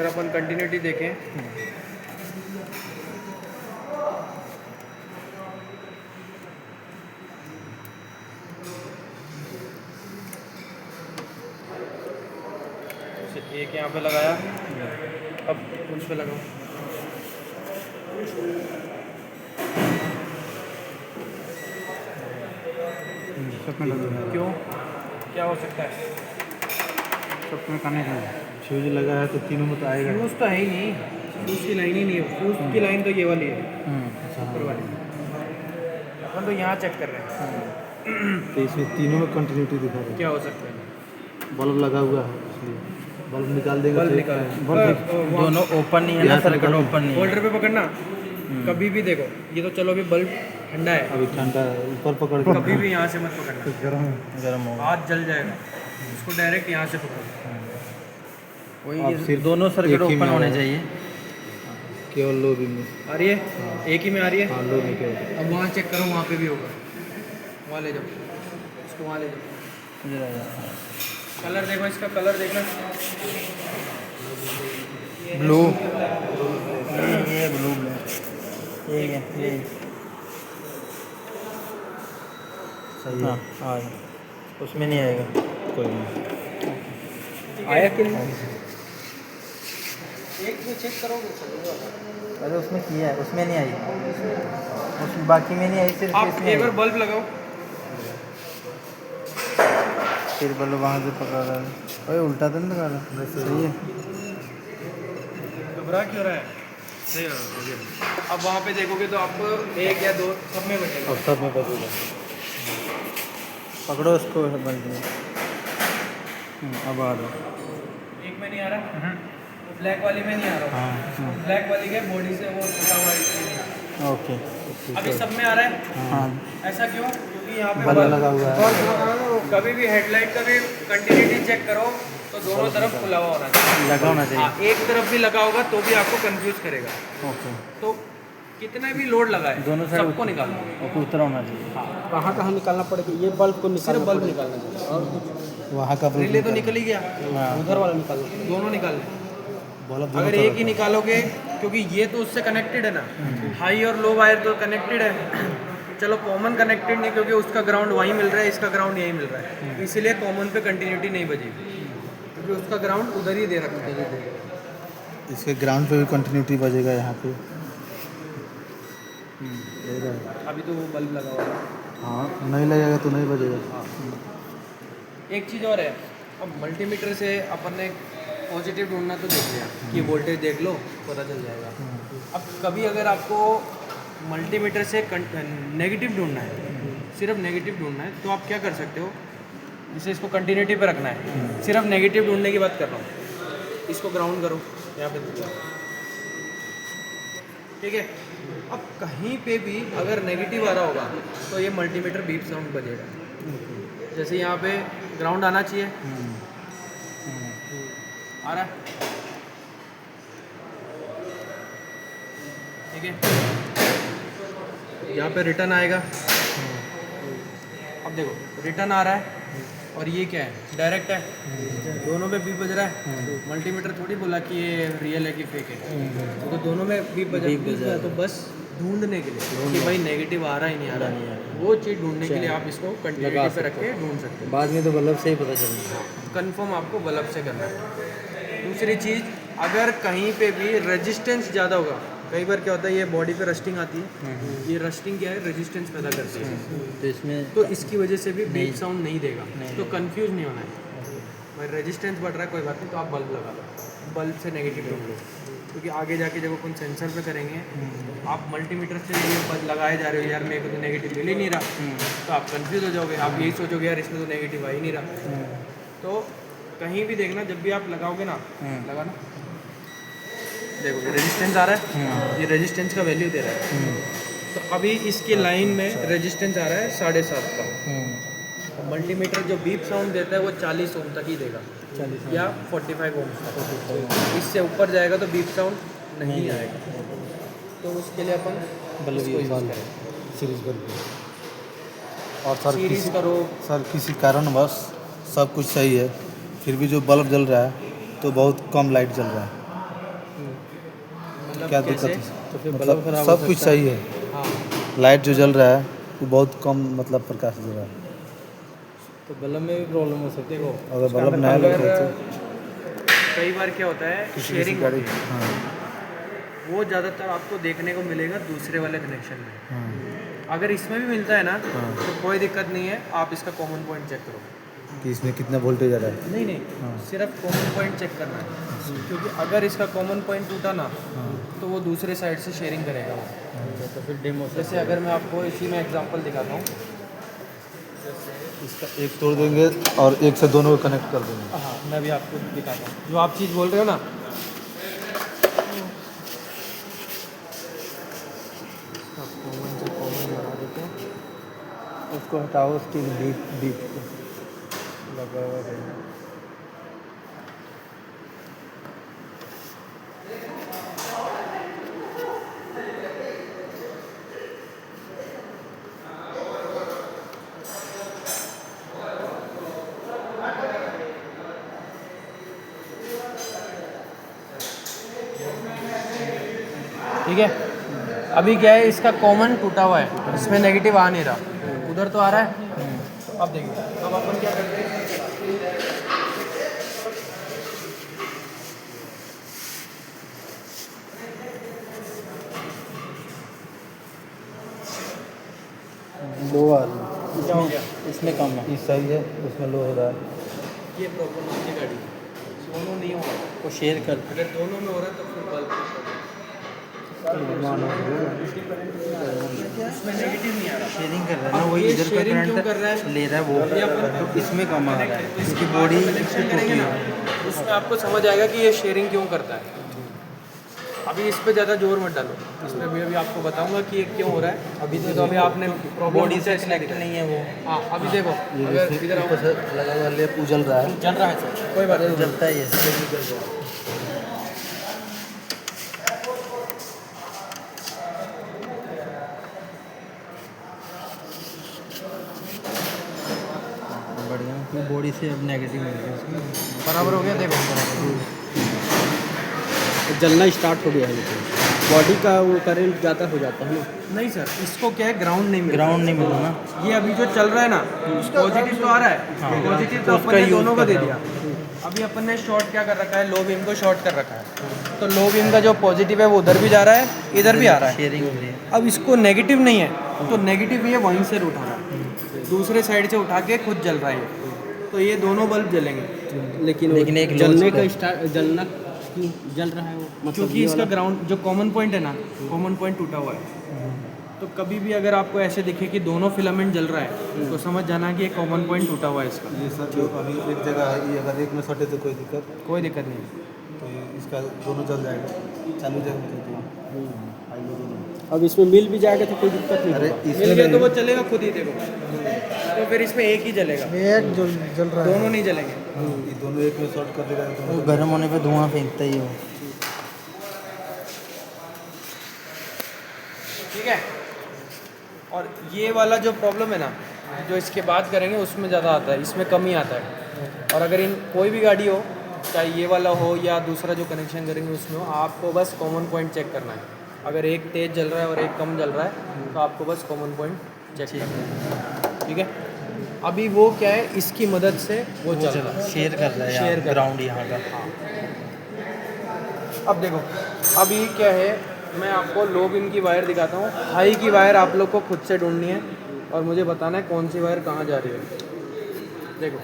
अगर अपन कंटिन्यूटी देखें एक यहाँ पे लगाया, अब उस पे लगाओ। सब में लगा क्यों, क्या हो सकता है? सब में करने का फ्यूज लगा है तो तीनों में तो आएगा। फ्यूज तो है ही नहीं, फ्यूज की लाइन ही नहीं है। फ्यूज की लाइन तो ये वाली है, अच्छा ऊपर वाली। अपन तो यहाँ चेक कर रहे हैं। तो इसमें तीनों में कंटिन्यूटी दिखा रहा है। क्या हो सकता है? बल्ब लगा हुआ है इसलिए बल्ब निकाल देंगे। बल्ब तो निकाल, बल्ब दोनों ओपन नहीं है ना, सर्किट ओपन नहीं है। होल्डर पे पकड़ना, कभी भी देखो। ये तो चलो अभी बल्ब ठंडा है, अभी ठंडा है, ऊपर पकड़ के कभी भी यहाँ से मत पकड़ना, गर्म है। गर्म होगा। हाथ जल जाएगा। इसको डायरेक्ट यहाँ से पकड़ो। वही अब ये सिर्फ दोनों सर्किट एक ही ओपन में होने आएगा। चाहिए। केवल लो भी में। आ रही है, एक ही में आ रही है। हाँ लो में केवल। अब वहाँ चेक करो, वहाँ पे भी होगा। वहाँ ले जाओ इसको, वहाँ ले जाओ। इधर आ जाओ। कलर देखो, इसका कलर देखना। ब्लू, ये ब्लू ये सही हाँ है। आ गया। उसमें नहीं आएगा। कोई नहीं। आया कि नहीं? एक में चेक करोगे चलेगा। अरे उसमें किया है, उसमें नहीं आई, उसमें बाकी में नहीं आई, सिर्फ आप इसमें एक बार आई। बल्ब लगाओ। फिर बल्ब वहाँ से पकड़ रहा है। अरे उल्टा तो नहीं लगा रहा। सही है। घबरा क्यों रहा है? सही है। अब वहाँ पे देखोगे तो आपको एक या दो सब में बचेगा। अब सब में बदल पकड़ो उसको बल्ब में। अब आ रहा। एक में नहीं आ रहा, ब्लैक वाली में नहीं आ रहा। हाँ ब्लैक वाली के बॉडी से वो छुटा हुआ है, इसलिए नहीं आ रहा। ओके। अभी सब में आ रहा है। हाँ ऐसा क्यों? क्योंकि यहाँ पे बल्ब लगा हुआ है। कभी भी हेडलाइट का भी कंटिन्यूटी चेक करो तो दोनों तरफ खुला हुआ होना चाहिए। लगा होना हाँ, चाहिए। एक तरफ भी लगा होगा तो भी आपको कंफ्यूज करेगा। ओके। तो कितना भी लोड लगा है, दोनों साइड सबको निकालना। ओके, उतरा होना चाहिए। कहाँ कहाँ निकालना पड़ेगा? ये बल्ब को सिर्फ बल्ब निकालना चाहिए, और कुछ वहाँ का बल्ब रिले तो निकल ही गया। हाँ। उधर वाला निकालना, दोनों निकालने। बल्ब अगर एक ही निकालोगे, क्योंकि ये तो उससे कनेक्टेड है ना, हाई और लो वायर तो कनेक्टेड है। चलो कॉमन कनेक्टेड नहीं, क्योंकि उसका ग्राउंड वहीं मिल रहा है, इसका ग्राउंड यहीं मिल रहा है, इसीलिए कॉमन पे कंटिन्यूटी नहीं बजेगी, क्योंकि उसका ग्राउंड उधर ही दे रखा है। इसके ग्राउंड पे भी कंटिन्यूटी बजेगा यहाँ पे। अभी तो वो बल्ब लगा हुआ है। हाँ नहीं लगेगा तो नहीं बजेगा। एक चीज़ और है, अब मल्टीमीटर से अपन ने पॉजिटिव ढूंढना तो देख लिया कि वोल्टेज देख लो, पता चल जाएगा। अब कभी अगर आपको मल्टीमीटर से नेगेटिव ढूंढना है, सिर्फ नेगेटिव ढूंढना है, तो आप क्या कर सकते हो? जैसे इसको कंटिन्यूटी पे रखना है, सिर्फ नेगेटिव ढूंढने की बात कर रहा हूँ। इसको ग्राउंड करो यहाँ पे, ठीक है। अब कहीं पे भी अगर नेगेटिव आ रहा होगा तो ये मल्टीमीटर बीप साउंड बजेगा। जैसे यहाँ पे ग्राउंड आना चाहिए, आ रहा है, ठीक है। यहाँ पे रिटर्न आएगा। अब देखो रिटर्न आ रहा है, और ये क्या है? डायरेक्ट है, दोनों में बीप बज रहा है। मल्टीमीटर थोड़ी बोला कि ये रियल है कि फेक है, तो दोनों में बीप बज रहा है। तो बस ढूंढने के लिए कि भाई नेगेटिव आ रहा ही नहीं आ रहा, वो चीज़ ढूंढने के लिए आप इसको कंटिन्यूटी पे रख के ढूंढ सकते हो। बाद में तो बल्ब से ही पता चलेगा। कंफर्म आपको बल्ब से करना है। दूसरी चीज़, अगर कहीं पे भी रेजिस्टेंस ज़्यादा होगा, कई बार क्या होता है, ये बॉडी पे रस्टिंग आती है, ये रस्टिंग क्या है? रेजिस्टेंस पैदा करती है, तो इसमें तो इसकी वजह से भी बीप साउंड नहीं देगा। तो कंफ्यूज नहीं होना है, भाई रेजिस्टेंस बढ़ रहा है कोई बात नहीं, तो आप बल्ब लगा लो, बल्ब से नेगेटिव ढूंढ लो। क्योंकि आगे जाके जब अपन सेंसर पे करेंगे, आप मल्टीमीटर से ये बल्ब लगाए जा रहे हो, यार मेरे को तो नेगेटिव मिल ही नहीं रहा, तो आप कंफ्यूज हो जाओगे। आप यही सोचोगे यार इसमें तो नेगेटिव आ ही नहीं रहा। तो कहीं भी देखना, जब भी आप लगाओगे ना, लगाना, देखो ये रेजिस्टेंस आ रहा है, ये रेजिस्टेंस का वैल्यू दे रहा है। तो अभी इसकी लाइन में रेजिस्टेंस आ रहा है 7.5 का। मल्टीमीटर जो बीप साउंड देता है वो 40 ओम तक ही देगा, या 45 ओम तक। इससे ऊपर जाएगा तो बीप साउंड नहीं आएगा। तो उसके लिए अपन बल्ब इसको यूज़ करें, सीरीज बल्ब। और सर सीरीज करो। सर किसी कारणवश सब कुछ सही है, फिर भी जो बल्ब जल रहा है तो बहुत कम लाइट जल रहा है। मतलब क्या कैसे? दिक्कत है? तो फिर बल्ब मतलब खराब हो सब कुछ सकता है। सही है, हाँ, लाइट जो जल रहा है वो बहुत कम मतलब प्रकाश दे रहा है। तो बल्ब में भी प्रॉब्लम हो सकती है। अगर बल्ब नया अगर लगा तो कई बार क्या होता है किसी शेयरिंग गाड़ी, होती है, हाँ वो ज़्यादातर आपको देखने को मिलेगा दूसरे वाले कनेक्शन में। हाँ अगर इसमें भी मिलता है ना हाँ, तो कोई दिक्कत नहीं है, आप इसका कॉमन पॉइंट चेक करो। कि इसमें कितना वोल्टेज आ रहा है। नहीं नहीं, हाँ। सिर्फ कॉमन पॉइंट चेक करना है, क्योंकि अगर इसका कॉमन पॉइंट टूटा ना हाँ तो वो दूसरे साइड से शेयरिंग करेगा वो। तो फिर डिम हो सकता जैसे अगर मैं आपको इसी में एग्जांपल दिखाता हूँ। इसका एक तोड़ देंगे और एक से दोनों को कनेक्ट कर देंगे। हाँ, मैं भी आपको दिखाता हूँ जो आप चीज़ बोल रहे हो ना। कॉमन से कॉमन लगा देते हैं। उसको हटाओ, उसकी डीप डीप को लगा हुआ है। ठीक है, अभी क्या है इसका कॉमन टूटा हुआ है, इसमें नेगेटिव आ नहीं रहा, उधर तो आ रहा है। तो अब देखिए, अब अपन क्या करते हैं, लो आ रही है, क्या हो गया, इसमें कम है। ये सही है, उसमें लो हो रहा है। ये प्रॉब्लम आपकी गाड़ी में। दोनों नहीं हो रहा, वो शेयर कर अगर दोनों में हो रहा है तो फिर बल्ब इसमें नेगेटिव नहीं आ रहा। शेयरिंग कर रहा है ना, अब वही ये इधर का शेयरिंग क्यों करंट कर रहा है? ले रहा है ये वो, अपन तो इसमें कम आ रहा है, तो इसकी इसके बॉडी बाद कनेक्शन करेंगे ना, उसमें आपको समझ आएगा कि ये शेयरिंग क्यों करता है। अभी इस पे ज़्यादा जोर मत डालो, इसमें भी अभी आपको बताऊंगा कि ये क्यों हो रहा है। अभी तो अभी आपने बॉडी से कनेक्ट नहीं है वो। हाँ, अभी देखो, अगर इधर आओ, ऊपर से लगा हुआ लेप उजल रहा है, चल रहा है सर, कोई बात नहीं। जलता ही है। बढ़िया, बॉडी से अब नेगेटिव मिल गया उसमें। बराबर हो गया, देखो जलना स्टार्ट हो गया है, लेकिन बॉडी का वो करंट ज़्यादा हो जाता है ना। नहीं सर, इसको क्या है, ग्राउंड नहीं मिल रहा। ग्राउंड नहीं मिला ना, ये अभी जो चल रहा है ना, पॉजिटिव तो आ रहा है, पॉजिटिव तो अपन ने दोनों को दे दिया। अभी अपन ने शॉर्ट क्या कर रखा है, लो बीम को शॉर्ट कर रखा है, तो लो बीम का जो पॉजिटिव है वो उधर भी जा रहा है, इधर भी आ रहा है। शेयरिंग हो रही है। अब इसको नेगेटिव नहीं है तो नेगेटिव ये वहीं से उठा रहा है, दूसरे साइड से उठा के खुद जल रहा है ये। तो ये दोनों बल्ब जलेंगे, लेकिन एक जलने लोच का जलना क्यों जल रहा है वो, मतलब क्योंकि ये इसका वाला? ग्राउंड जो कॉमन पॉइंट है ना, कॉमन पॉइंट टूटा हुआ है। तो कभी भी अगर आपको ऐसे दिखे कि दोनों फिलामेंट जल रहा है तो समझ जाना कि ये कॉमन पॉइंट टूटा हुआ है इसका। ये सर जो अभी एक जगह है, ये अगर एक में सटे तो कोई दिक्कत, कोई दिक्कत नहीं है। तो ये इसका दोनों जल जाएगा, चालू जगह में। अब इसमें मिल भी जाएगा तो कोई दिक्कत नहीं अरे होगा। मिल गया तो वो चलेगा खुद ही, देखो तो फिर इसमें एक ही जलेगा, एक जो जल रहा दोनों नहीं जलेंगे। ये दोनों एक में शॉर्ट कर देगा, वो गर्म होने पे धुआं फेंकता ही हो। ठीक है, और ये वाला जो प्रॉब्लम है ना, जो इसके बाद करेंगे उसमें ज़्यादा आता है, इसमें कम ही आता है। और अगर इन कोई भी गाड़ी हो, चाहे ये वाला हो या दूसरा जो कनेक्शन करेंगे उसमें हो, आपको बस कॉमन पॉइंट चेक करना है। अगर एक तेज़ जल रहा है और एक कम जल रहा है तो आपको बस कॉमन पॉइंट चेक करना है। ठीक है, अभी वो क्या है, इसकी मदद से वो चल रहा है, शेयर कर रहा है, शेयर कर ग्राउंड यहाँ का। अब देखो, अभी क्या है, मैं आपको लो बीम की वायर दिखाता हूँ, हाई की वायर आप लोग को खुद से ढूंढनी है और मुझे बताना है कौन सी वायर कहाँ जा रही है। देखो,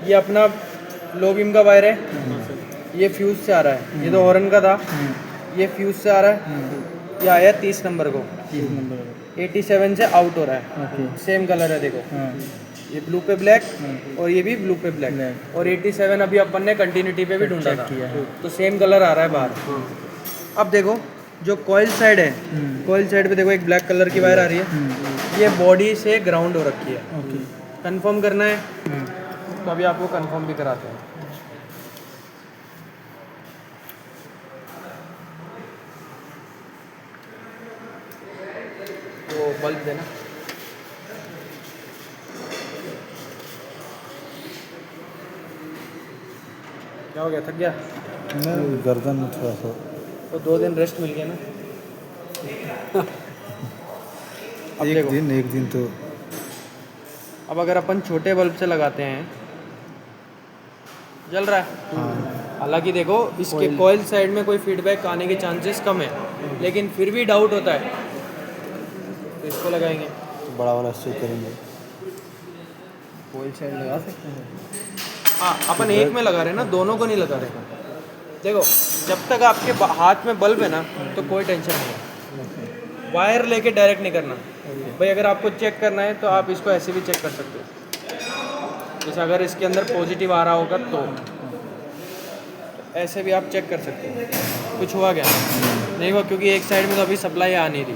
ये अपना लो बीम का वायर है, ये फ्यूज से आ रहा है, ये तो हॉर्न का था, ये फ्यूज से आ रहा है, ये आया 30 नंबर को, 87 से आउट हो रहा है, सेम कलर है देखो, ये ब्लू पे ब्लैक और ये भी ब्लू पे ब्लैक, और 87 अभी अपन ने कंटिन्यूटी पे भी ढूंढा था, तो सेम कलर आ रहा है बाहर। अब देखो, जो कॉइल साइड है, कॉइल साइड पे देखो एक ब्लैक कलर की वायर आ रही है, ये बॉडी से ग्राउंड हो रखी है। कंफर्म करना है तो अभी आपको कंफर्म भी कराते हैं। तो बल्ब देना, क्या हो गया, थक गया? गर्दन में थोड़ा सा तो 2 दिन रेस्ट मिल गया ना। अब देखो, एक दिन तो अब अगर अपन छोटे बल्ब से लगाते हैं, जल रहा है। हालांकि देखो इसके कॉइल साइड में कोई फीडबैक आने के चांसेस कम है, लेकिन फिर भी डाउट होता है तो इसको लगाएंगे। बड़ा वाला स्विच करेंगे। कोई साइड लगा सकते हैं। हाँ, अपन एक में लगा रहे हैं ना, दोनों को नहीं लगा रहे। देखो, जब तक आपके हाथ में बल्ब है ना तो कोई टेंशन नहीं है। वायर लेके डायरेक्ट नहीं करना भाई। अगर आपको चेक करना है तो आप इसको ऐसे भी चेक कर सकते हो। जैसे अगर इसके अंदर पॉजिटिव आ रहा होगा तो ऐसे भी आप चेक कर सकते हो। कुछ हुआ क्या? नहीं हुआ, क्योंकि एक साइड में तो अभी सप्लाई आ नहीं रही।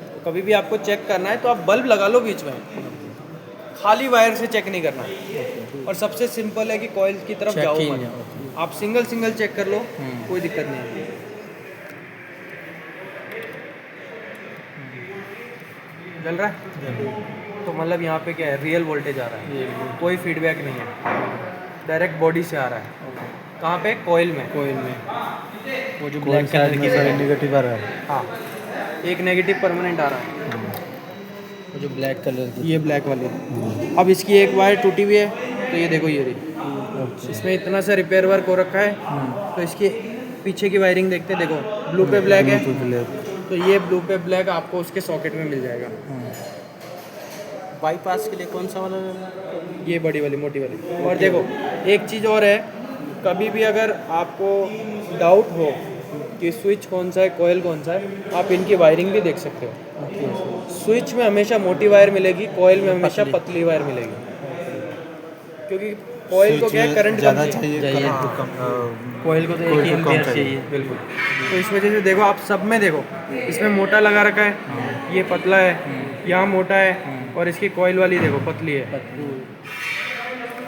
तो कभी भी आपको चेक करना है तो आप बल्ब लगा लो बीच में, खाली वायर से चेक नहीं करना। और सबसे सिंपल है कि कॉइल की तरफ जाओ मत, आप सिंगल सिंगल चेक कर लो, कोई दिक्कत नहीं है। जल रहा है तो मतलब यहाँ पे क्या है, रियल वोल्टेज आ रहा है, कोई फीडबैक नहीं है, डायरेक्ट बॉडी से आ रहा है। कहाँ पे? कॉइल में। वो जो ब्लैक कलर की नेगेटिव आ रहा है। हाँ, एक नेगेटिव परमानेंट आ रहा है, वो जो ब्लैक कलर की। ये ब्लैक वाली। अब इसकी एक वायर टूटी हुई है तो ये देखो, ये रही। इसमें इतना सा रिपेयर वर्क हो रखा है, तो इसके पीछे की वायरिंग देखते हैं। देखो, ब्लू पे ब्लैक है, तो ये ब्लू पे ब्लैक आपको उसके सॉकेट में मिल जाएगा। बाईपास के लिए कौन सा वाला? ये बड़ी वाली, मोटी वाली। और देखो, एक चीज़ और है, कभी भी अगर आपको डाउट हो कि स्विच कौन सा है, कॉइल कौन सा है, आप इनकी वायरिंग भी देख सकते हो। स्विच में हमेशा मोटी वायर मिलेगी, कॉइल में हमेशा पतली वायर मिलेगी, क्योंकि कॉइल को क्या है, करंट ज़्यादा चाहिए। कॉइल को तो एक ही एम्पियर चाहिए। बिल्कुल। तो इस वजह से देखो, आप सब में देखो, इसमें मोटा लगा रखा है, ये पतला है, यहाँ मोटा है, और इसकी कॉइल वाली देखो पतली है।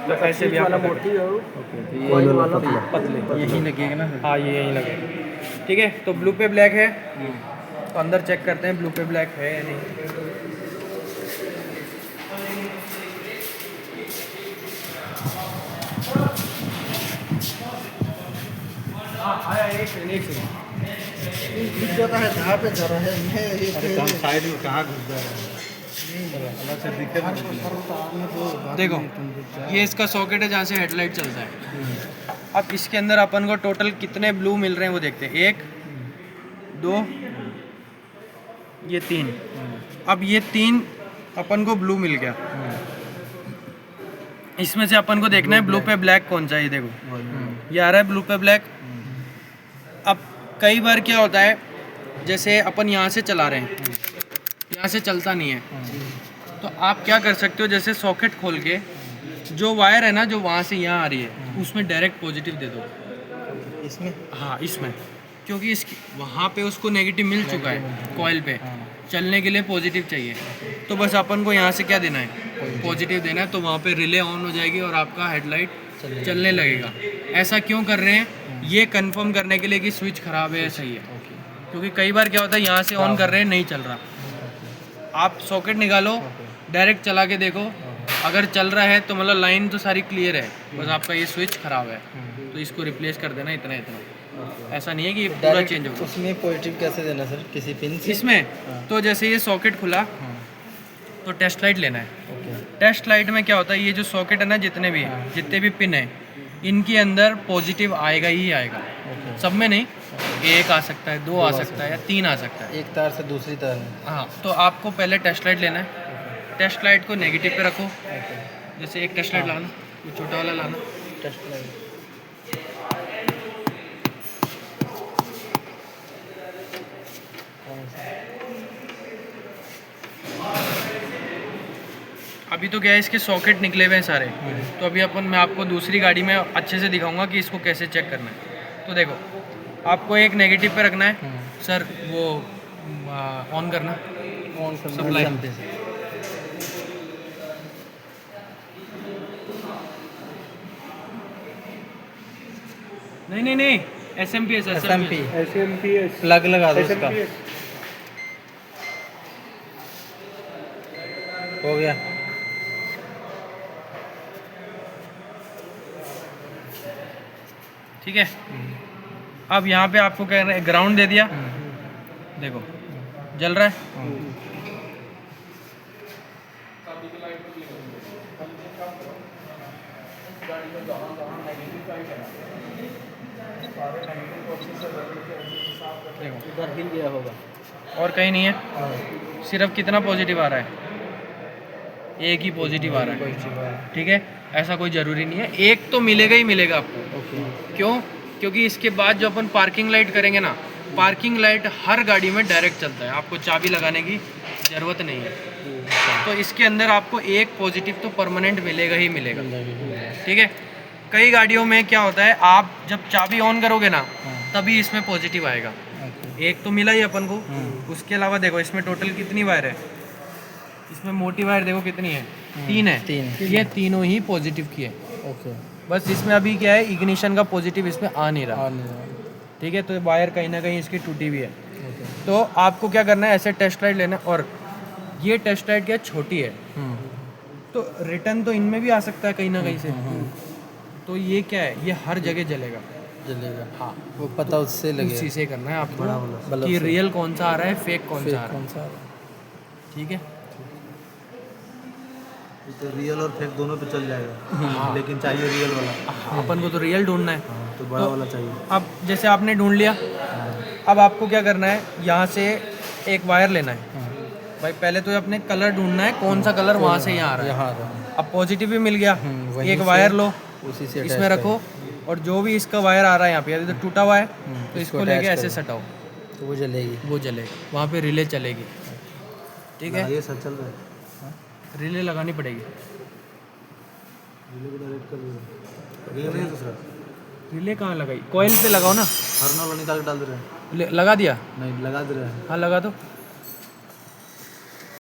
तो ऐसे भी आप मोटी पतले यही लगेगा ना? हाँ, ये यहीं लगेगा। ठीक है, तो ब्लू पे ब्लैक है, तो अंदर चेक करते हैं ब्लू पे ब्लैक है या नहीं। हाँ, आया। एक सेकंड। घुस जाता है जहाँ पे जा रहा है। कम साइड में कहाँ घुस जा रहा है? देखो, ये इसका सॉकेट है जहाँ से हेडलाइट चलता है। अब इसके अंदर अपन को टोटल कितने ब्लू मिल रहे हैं वो देखते हैं। 1 2 ये 3। अब ये 3 अपन को ब्लू मिल गया। इसमें से अपन को देखना है ब्लू पे ब्लैक कौन सा है। ये देखो, ये आ रहा है ब्लू पे ब्लैक। अब कई बार क्या होता है, जैसे अपन यहाँ से चला रहे हैं, यहाँ से चलता नहीं है, तो आप क्या कर सकते हो, जैसे सॉकेट खोल के जो वायर है ना, जो वहाँ से यहाँ आ रही है, उसमें डायरेक्ट पॉजिटिव दे दो। इसमें? हाँ, इसमें, क्योंकि इसकी वहाँ पे उसको नेगेटिव मिल चुका है, कॉइल पे चलने के लिए पॉजिटिव चाहिए। तो बस अपन को यहाँ से क्या देना है, पॉजिटिव देना है, तो वहाँ पे रिले ऑन हो जाएगी और आपका हेडलाइट चलने लगेगा। ऐसा क्यों कर रहे हैं, ये कंफर्म करने के लिए कि स्विच ख़राब है या सही है। क्योंकि कई बार क्या होता है, यहाँ से ऑन कर रहे हैं, नहीं चल रहा, आप सॉकेट निकालो, डायरेक्ट चला के देखो, अगर चल रहा है तो मतलब लाइन तो सारी क्लियर है, बस आपका ये स्विच ख़राब है, तो इसको रिप्लेस कर देना, इतना। ऐसा नहीं है कि पूरा चेंज होगा। उसमें पॉजिटिव कैसे देना सर, किसी पिन से? इसमें तो जैसे ये सॉकेट खुला तो टेस्ट लाइट लेना है। टेस्ट लाइट में क्या होता है, ये जो सॉकेट है ना, जितने भी पिन है, इनके अंदर पॉजिटिव आएगा ही आएगा। सब में नहीं, 1 आ सकता है, 2 आ सकता है, या 3 आ सकता है, एक तार से दूसरी तार में। हाँ। तो आपको पहले टेस्ट लाइट लेना है। टेस्ट लाइट को नेगेटिव पे रखो, जैसे एक टेस्ट लाइट लाना, वो छोटा वाला लाना। टेस्ट लाइट अभी तो क्या है, इसके सॉकेट निकले हुए हैं सारे, तो अभी मैं आपको दूसरी गाड़ी में अच्छे से दिखाऊंगा कि इसको कैसे चेक करना है। तो देखो, आपको एक नेगेटिव पे रखना है सर, वो ऑन करना, सप्लाई। नहीं, SMPS प्लग लगा दो उसका। हो गया। ठीक है। अब यहाँ पे आपको क्या करना है, ग्राउंड दे दिया, देखो जल रहा है। इधर हिल गया होगा। और कहीं नहीं है, सिर्फ कितना पॉजिटिव आ रहा है, एक ही पॉजिटिव आ रहा है। ठीक है, ऐसा कोई ज़रूरी नहीं है, एक तो मिलेगा ही मिलेगा आपको। क्यों? क्योंकि इसके बाद जो अपन पार्किंग लाइट करेंगे ना, पार्किंग लाइट हर गाड़ी में डायरेक्ट चलता है, आपको चाबी लगाने की ज़रूरत नहीं है। तो इसके अंदर आपको एक पॉजिटिव तो परमानेंट मिलेगा ही मिलेगा। ठीक है, कई गाड़ियों में क्या होता है, आप जब चाबी ऑन करोगे ना तभी इसमें पॉजिटिव आएगा। एक तो मिला ही अपन को, उसके अलावा देखो इसमें टोटल कितनी वायर है, इसमें मोटी वायर देखो कितनी है, 3 है। ये तीनों ही पॉजिटिव की है। ओके। बस इसमें अभी क्या है, इग्निशन का पॉजिटिव इसमें आ नहीं रहा। ठीक है, तो वायर कहीं ना कहीं इसकी टूटी हुई है। तो आपको क्या करना है, ऐसे टेस्ट लाइट लेना है। और ये टेस्ट लाइट क्या छोटी है, तो रिटर्न तो इनमें भी आ सकता है कहीं ना कहीं से। तो ये क्या है, ये हर जगह जलेगा। हाँ, वो पता उससे लगे। उसी से करना है आपको बल्ब कि से। रियल कौन सा आ रहा है, फेक कौन सा आ रहा कौन सा? है। ठीक है, तो रियल और फेक दोनों पे चल जाएगा, लेकिन चाहिए रियल वाला। अपन को तो रियल ढूंढना है। तो बड़ा वाला चाहिए। अब जैसे आपने ढूंढ लिया, अब आपको क्या करना है, यहाँ से एक वायर लेना है। भाई पहले तो अपने कलर ढूंढना है, कौन सा कलर वहाँ से यहाँ आ रहा है। अब पॉजिटिव भी मिल गया, एक वायर लो, उसी से इसमें रखो, और जो भी इसका वायर आ रहा है यहाँ पे, यदि तो टूटा हुआ है तो इसको लेके ऐसे सटाओ, तो वो जलेगी। वो जलेगा, वहाँ पे रिले चलेगी। ठीक है, ये सब चल रहा है। रिले लगानी पड़ेगी। रिले को डायरेक्ट कर दो। ये नहीं दूसरा रिले कहाँ लगाई, कॉइल पे लगाओ ना। हर नॉल निकाल के डाल दे रहे हैं। लगा दिया, नहीं लगा दे रहे हैं। हाँ लगा दो।